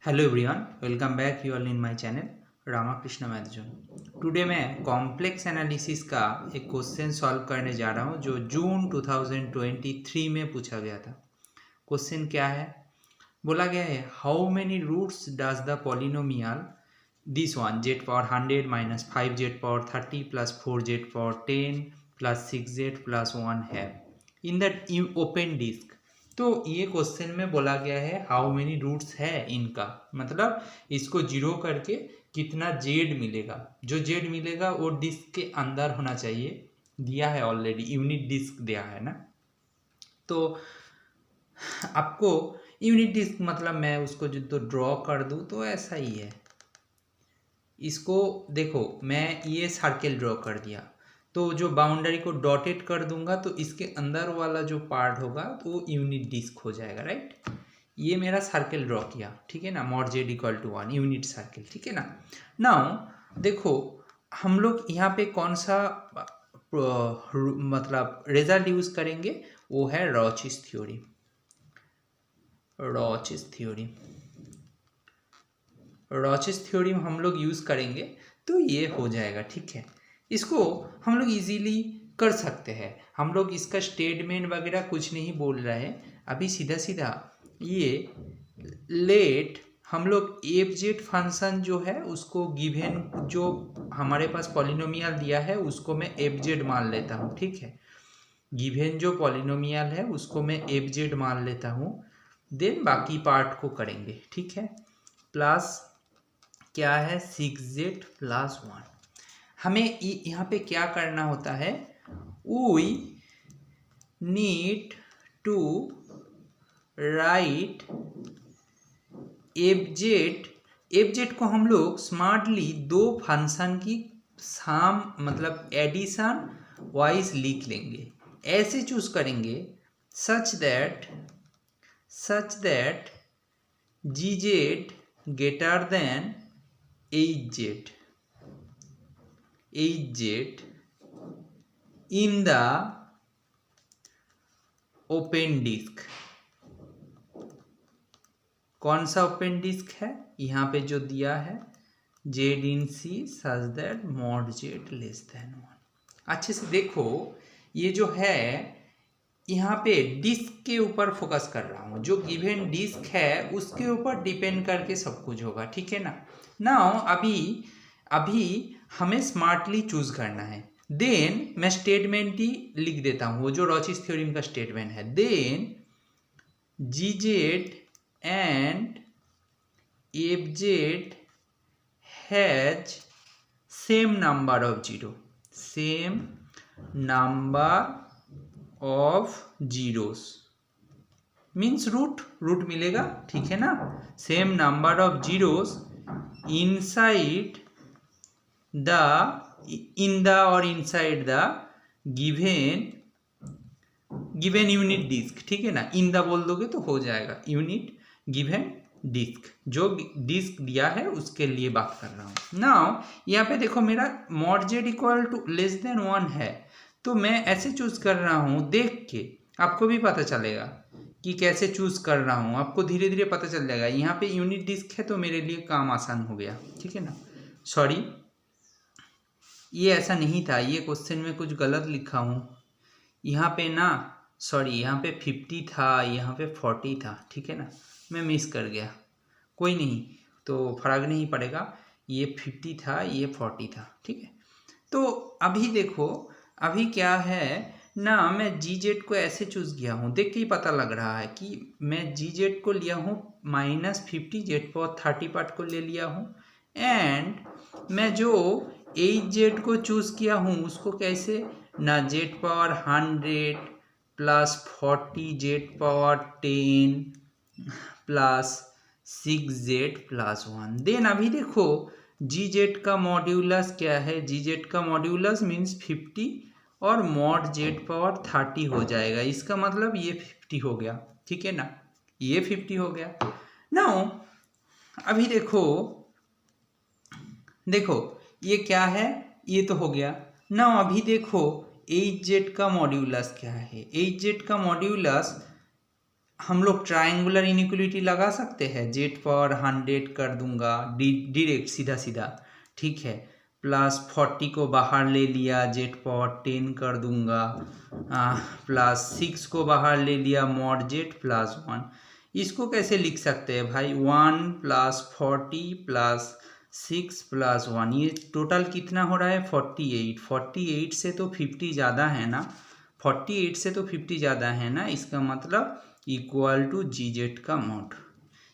Hello everyone, welcome back you all in my channel Ramakrishna math zone. Today मैं complex analysis का एक question solve करने जा रहा हूँ जो जून 2023 में पूछा गया था। क्वेश्चन क्या है? बोला गया है how many roots does the polynomial this one z power 100 minus 5z power 30 plus 4z power 10 plus 6z plus 1 है इन द ओपन डिस्क। तो ये क्वेश्चन में बोला गया है हाउ मेनी रूट्स है इनका, मतलब इसको जीरो करके कितना जेड मिलेगा। जो जेड मिलेगा वो डिस्क के अंदर होना चाहिए, दिया है ऑलरेडी, यूनिट डिस्क दिया है ना। तो आपको यूनिट डिस्क मतलब मैं उसको जो तो ड्रॉ कर दूँ तो ऐसा ही है। इसको देखो, मैं ये सर्किल ड्रॉ कर दिया तो जो बाउंड्री को डॉटेड कर दूंगा तो इसके अंदर वाला जो पार्ट होगा तो वो यूनिट डिस्क हो जाएगा, राइट। ये मेरा सर्किल ड्रॉ किया, ठीक है ना, mod z equal to 1 unit circle, ठीक है ना। नाउ देखो हम लोग यहाँ पे कौन सा मतलब रिजल्ट यूज करेंगे, वो है रॉचिस थ्योरी। रॉचिस थ्योरी हम लोग यूज़ करेंगे तो ये हो जाएगा, ठीक है। इसको हम लोग इजीली कर सकते हैं। हम लोग इसका स्टेटमेंट वगैरह कुछ नहीं बोल रहे हैं, अभी सीधा सीधा ये लेट हम लोग एफ जेड फंक्शन जो है उसको गिवन जो हमारे पास पॉलिनोमियल दिया है उसको मैं एफ जेड मान लेता हूँ, ठीक है। गिवन जो पॉलिनोमियल है उसको मैं एफ जेड मान लेता हूँ, देन बाकी पार्ट को करेंगे, ठीक है। प्लस क्या है 6z प्लस 1। हमें यहाँ पे क्या करना होता है, we need to write f z को हम लोग स्मार्टली दो फंक्शन की साम मतलब एडिशन वाइज लिख लेंगे, ऐसे चूज करेंगे such that g z greater than hz in the open disk। कौन सा ओपन डिस्क है? यहाँ पे जो दिया है z in C such that mod z less than 1। अच्छे से देखो, ये जो है यहाँ पे डिस्क के ऊपर फोकस कर रहा हूँ, जो गिवन डिस्क है उसके ऊपर डिपेंड करके सब कुछ होगा, ठीक है ना। नाउ अभी हमें स्मार्टली चूज करना है, देन मैं स्टेटमेंट ही लिख देता हूँ, वो जो रॉचिस थ्योरम का स्टेटमेंट है। Then ji Z and F z has same number of zeros means root मिलेगा, ठीक है ना। Same number of zeros inside the given unit disk, ठीक है ना। इन द बोल दोगे तो हो जाएगा, यूनिट गिवन डिस्क जो डिस्क दिया है उसके लिए बात कर रहा हूँ। नाउ यहाँ पे देखो मेरा mod z equal to less than 1 है, तो मैं ऐसे चूज कर रहा हूँ, देख के आपको भी पता चलेगा कि कैसे चूज कर रहा हूँ, आपको धीरे धीरे पता चल जाएगा। यहाँ पे यूनिट डिस्क है तो मेरे लिए काम आसान हो गया, ठीक है ना। सॉरी, ये ऐसा नहीं था, ये क्वेश्चन में कुछ गलत लिखा हूँ। यहाँ पे ना सॉरी, यहाँ पे 50 था, यहाँ पे 40 था, ठीक है ना, मैं मिस कर गया। कोई नहीं, तो फर्क नहीं पड़ेगा, ये 50 था ये 40 था, ठीक है। तो अभी देखो, अभी क्या है ना, मैं जी जेड को ऐसे चूज किया हूँ, देख के ही पता लग रहा है कि मैं जी जेड को लिया हूँ -50, जेड पावर 30 पार्ट को ले लिया हूँ, एंड मैं जो एच जेड को चूज किया हूँ उसको कैसे ना z power 100 plus 40 z power 10 plus 6z plus 1। Then अभी देखो जी जेड का मॉड्यूलस क्या है, जी जेड का मॉड्यूलस मीन्स 50 और मॉड जेड पावर 30 हो जाएगा, इसका मतलब ये 50 हो गया, ठीक है ना, ये 50 हो गया। नाउ अभी देखो ये क्या है, ये तो हो गया। नाउ अभी देखो एच जेड का मॉड्यूलस क्या है, एच जेड का मॉड्यूलस हम लोग ट्रायंगुलर इनइक्वलिटी लगा सकते हैं, जेड पावर 100 कर दूंगा डायरेक्ट सीधा सीधा, ठीक है, प्लस 40 को बाहर ले लिया, जेड पावर 10 कर दूंगा, प्लस 6 को बाहर ले लिया, मॉड जेड प्लस 1। इसको कैसे लिख सकते हैं भाई, 1 प्लस 40 प्लस 6 प्लस 1, ये टोटल कितना हो रहा है 48। 48 से तो 50 ज़्यादा है ना, 48 से तो 50 ज़्यादा है ना, इसका मतलब इक्वल टू जी जेड का मॉड।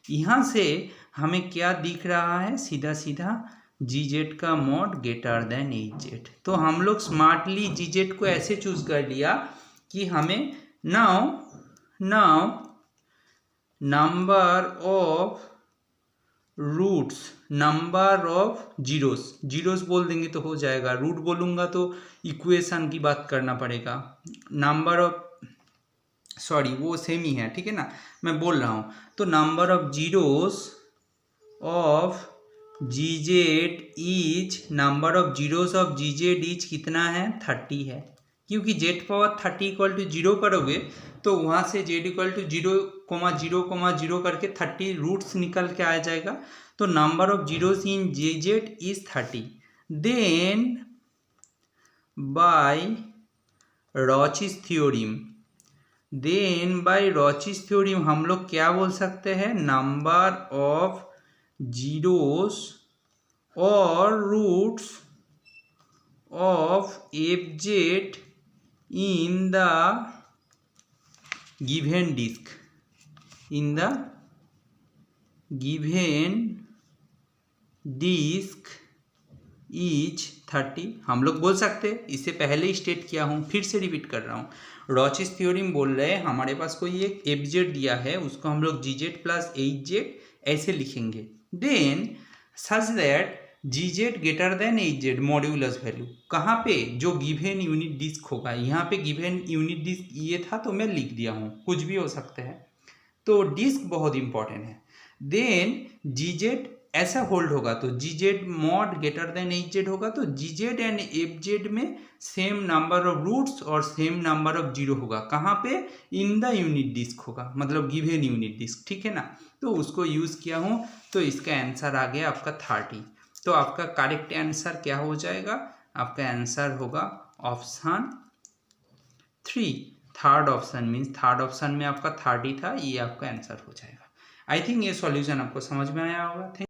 यहाँ से हमें क्या दिख रहा है, सीधा सीधा जी जेड का mod greater than H Z. तो हम लोग स्मार्टली जी जेड को ऐसे चूज कर लिया कि हमें now number of roots, number of zeros बोल देंगे तो हो जाएगा, रूट बोलूँगा तो इक्वेशन की बात करना पड़ेगा। नंबर ऑफ, सॉरी वो सेम ही है, ठीक है ना, मैं बोल रहा हूँ। तो number of zeros of g z is, number of zeros of g z is कितना है 30 है, क्योंकि जेड पावर 30 इक्वल टू 0 करोगे तो वहाँ से जेड इक्वल टू 0,0,0 करके 30 रूट्स निकल के आ जाएगा। तो number of zeros in J Z is 30। Then by Rouche's theorem, हम लोग क्या बोल सकते हैं, नंबर ऑफ जीरोस और roots of F Z in the given disc, is 30। हम लोग बोल सकते हैं, इससे पहले ही स्टेट किया हूँ, फिर से रिपीट कर रहा हूँ। रॉचिस थ्योरम बोल रहे हैं हमारे पास कोई एक एफ जेड दिया है, उसको हम लोग g z plus h z ऐसे लिखेंगे। Then such that g z greater than H z modulus value, कहाँ पे, जो गिवन यूनिट डिस्क होगा, यहाँ पे गिवन यूनिट डिस्क ये था तो मैं लिख दिया हूँ, कुछ भी हो सकता है, तो डिस्क बहुत इंपॉर्टेंट है। देन जी जेड ऐसा होल्ड होगा तो G Z mod greater than H Z होगा, तो G Z and F Z में सेम नंबर ऑफ रूट्स और सेम नंबर ऑफ जीरो होगा, कहाँ पे, इन द यूनिट डिस्क होगा, मतलब गिवन यूनिट डिस्क, ठीक है ना। तो उसको यूज़ किया हूँ, तो इसका आंसर आ गया आपका 30। तो आपका करेक्ट आंसर क्या हो जाएगा, आपका आंसर होगा option 3, third option, means third option में आपका 30 था, ये आपका आंसर हो जाएगा। आई थिंक ये सॉल्यूशन आपको समझ में आया होगा।